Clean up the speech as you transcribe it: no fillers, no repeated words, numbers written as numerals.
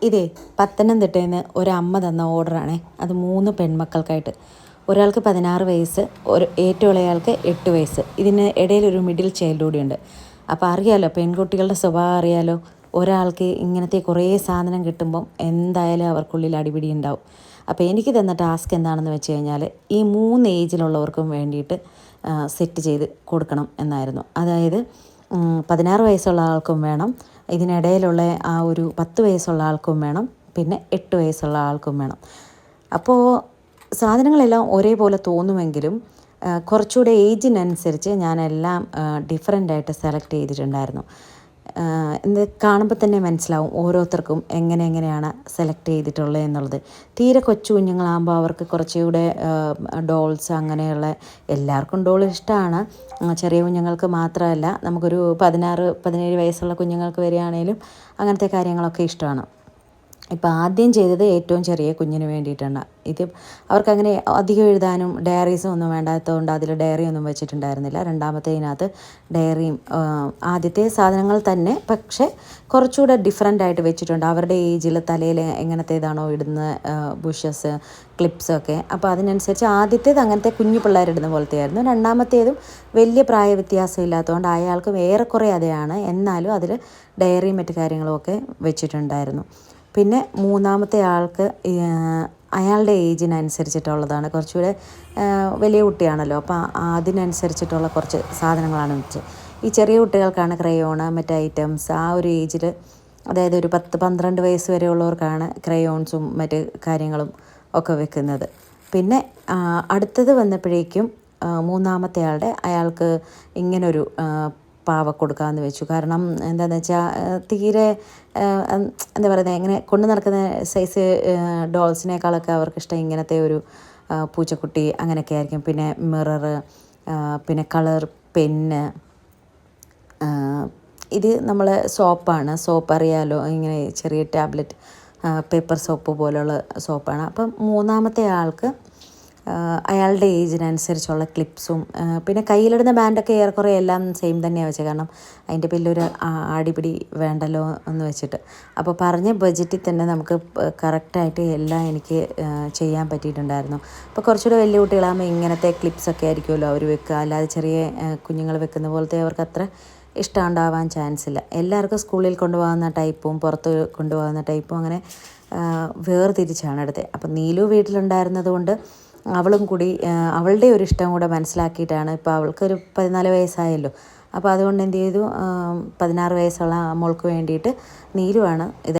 ഇതേ പത്തനംതിട്ടയിൽ നിന്ന് ഒരമ്മ തന്ന ഓർഡറാണേ. അത് 3 പെൺമക്കൾക്കായിട്ട്. ഒരാൾക്ക് 16 വയസ്സ്, ഏറ്റവും ഇളയാൾക്ക് 8 വയസ്സ്. ഇതിന് ഇടയിലൊരു മിഡിൽ ചൈൽഡ് കൂടിയുണ്ട്. അപ്പോൾ അറിയാമല്ലോ, പെൺകുട്ടികളുടെ സ്വഭാവം അറിയാമല്ലോ. ഒരാൾക്ക് ഇങ്ങനത്തെ കുറേ സാധനം കിട്ടുമ്പം എന്തായാലും അവർക്കുള്ളിൽ അടിപിടി ഉണ്ടാവും. അപ്പോൾ എനിക്ക് തന്ന ടാസ്ക് എന്താണെന്ന് വെച്ച് കഴിഞ്ഞാൽ ഈ 3 ഏജിലുള്ളവർക്കും വേണ്ടിയിട്ട് സെറ്റ് ചെയ്ത് കൊടുക്കണം എന്നായിരുന്നു. അതായത് 16 വയസ്സുള്ള ആൾക്കും വേണം, ഇതിനിടയിലുള്ള ആ ഒരു 10 വയസ്സുള്ള ആൾക്കും വേണം, പിന്നെ 8 വയസ്സുള്ള ആൾക്കും വേണം. അപ്പോൾ സാധനങ്ങളെല്ലാം ഒരേപോലെ തോന്നുമെങ്കിലും കുറച്ചുകൂടെ ഏജിനനുസരിച്ച് ഞാനെല്ലാം ഡിഫറെൻ്റായിട്ട് സെലക്ട് ചെയ്തിട്ടുണ്ടായിരുന്നു. ഇത് കാണുമ്പോൾ തന്നെ മനസ്സിലാവും ഓരോരുത്തർക്കും എങ്ങനെയാണ് സെലക്ട് ചെയ്തിട്ടുള്ളത് എന്നുള്ളത്. തീരെ കൊച്ചു കുഞ്ഞുങ്ങളാകുമ്പോൾ അവർക്ക് കുറച്ചുകൂടെ ഡോൾസ് അങ്ങനെയുള്ള, എല്ലാവർക്കും ഡോൾ ഇഷ്ടമാണ്. ചെറിയ കുഞ്ഞുങ്ങൾക്ക് മാത്രമല്ല, നമുക്കൊരു 16-17 വയസ്സുള്ള കുഞ്ഞുങ്ങൾക്ക് വരികയാണെങ്കിലും അങ്ങനത്തെ കാര്യങ്ങളൊക്കെ ഇഷ്ടമാണ്. ഇപ്പോൾ ആദ്യം ചെയ്തത് ഏറ്റവും ചെറിയ കുഞ്ഞിന് വേണ്ടിയിട്ടാണ്. ഇത് അവർക്കങ്ങനെ അധികം എഴുതാനും ഡയറീസും ഒന്നും വേണ്ടാത്തതുകൊണ്ട് അതിൽ ഡയറി ഒന്നും വെച്ചിട്ടുണ്ടായിരുന്നില്ല. രണ്ടാമത്തേതിനകത്ത് ഡയറിയും ആദ്യത്തെ സാധനങ്ങൾ തന്നെ, പക്ഷേ കുറച്ചുകൂടെ ഡിഫറെൻ്റ് ആയിട്ട് വെച്ചിട്ടുണ്ട്. അവരുടെ ഏജിൽ തലയിൽ എങ്ങനത്തേതാണോ ഇടുന്ന ബുഷസ്, ക്ലിപ്സൊക്കെ. അപ്പോൾ അതിനനുസരിച്ച് ആദ്യത്തേത് അങ്ങനത്തെ കുഞ്ഞു പിള്ളേരിടുന്ന പോലത്തെ ആയിരുന്നു. രണ്ടാമത്തേതും വലിയ പ്രായ വ്യത്യാസം ഇല്ലാത്തതുകൊണ്ട് അയാൾക്ക് ഏറെക്കുറെ അതെയാണ്. എന്നാലും അതിൽ ഡയറിയും മറ്റു കാര്യങ്ങളുമൊക്കെ വെച്ചിട്ടുണ്ടായിരുന്നു. പിന്നെ മൂന്നാമത്തെ ആൾക്ക് അയാളുടെ ഏജിനനുസരിച്ചിട്ടുള്ളതാണ്. കുറച്ചുകൂടെ വലിയ കുട്ടിയാണല്ലോ, അപ്പോൾ അതിനനുസരിച്ചിട്ടുള്ള കുറച്ച് സാധനങ്ങളാണ് വെച്ചത്. ഈ ചെറിയ കുട്ടികൾക്കാണ് ക്രയോണ്, മറ്റ് ഐറ്റംസ്. ആ ഒരു ഏജിൽ, അതായത് ഒരു 10-12 വയസ്സ് വരെയുള്ളവർക്കാണ് ക്രയോൺസും മറ്റ് കാര്യങ്ങളും ഒക്കെ വെക്കുന്നത്. പിന്നെ അടുത്തത് വന്നപ്പോഴേക്കും മൂന്നാമത്തെ അയാൾക്ക് ഇങ്ങനൊരു പാവ കൊടുക്കാമെന്ന് വെച്ചു. കാരണം എന്താണെന്ന് വെച്ചാൽ തീരെ എന്താ പറയുന്നത്, ഇങ്ങനെ കൊണ്ടു നടക്കുന്ന സൈസ് ഡോൾസിനേക്കാളൊക്കെ അവർക്കിഷ്ടം ഇങ്ങനത്തെ ഒരു പൂച്ചക്കുട്ടി അങ്ങനെയൊക്കെ ആയിരിക്കും. പിന്നെ മിററ്, പിന്നെ കളർ പെന്ന്. ഇത് നമ്മൾ സോപ്പാണ്. സോപ്പ് അറിയാമല്ലോ, ഇങ്ങനെ ചെറിയ ടാബ്ലറ്റ് പേപ്പർ സോപ്പ് പോലുള്ള സോപ്പാണ്. അപ്പം മൂന്നാമത്തെ ആൾക്ക് അയാളുടെ ഏജിനനുസരിച്ചുള്ള ക്ലിപ്സും പിന്നെ കയ്യിലിടുന്ന ബാൻഡൊക്കെ ഏറെക്കുറെ എല്ലാം സെയിം തന്നെയാണ് വെച്ചത്. കാരണം അതിൻ്റെ പേരിലൊരു അടിപിടി വേണ്ടല്ലോ എന്ന് വെച്ചിട്ട്. അപ്പോൾ പറഞ്ഞ ബഡ്ജറ്റിൽ തന്നെ നമുക്ക് കറക്റ്റായിട്ട് എല്ലാം എനിക്ക് ചെയ്യാൻ പറ്റിയിട്ടുണ്ടായിരുന്നു. അപ്പോൾ കുറച്ചുകൂടെ വലിയ കുട്ടികളാകുമ്പോൾ ഇങ്ങനത്തെ ക്ലിപ്സൊക്കെ ആയിരിക്കുമല്ലോ അവർ വെക്കുക. അല്ലാതെ ചെറിയ കുഞ്ഞുങ്ങൾ വെക്കുന്ന പോലത്തെ അവർക്ക് അത്ര ഇഷ്ടമുണ്ടാവാൻ ചാൻസ് ഇല്ല. എല്ലാവർക്കും സ്കൂളിൽ കൊണ്ടുപോകുന്ന ടൈപ്പും പുറത്ത് കൊണ്ടുപോകുന്ന ടൈപ്പും അങ്ങനെ വേർതിരിച്ചാണ് എടുത്തത്. അപ്പം നീലു വീട്ടിലുണ്ടായിരുന്നത് കൊണ്ട് അവളും കൂടി അവളുടെ ഒരു ഇഷ്ടം കൂടെ മനസ്സിലാക്കിയിട്ടാണ്. ഇപ്പോൾ അവൾക്കൊരു 14 വയസ്സായല്ലോ. അപ്പോൾ അതുകൊണ്ട് എന്ത് ചെയ്തു, 16 വയസ്സുള്ള മോൾക്ക് വേണ്ടിയിട്ട് നീലുവാണ് ഇത്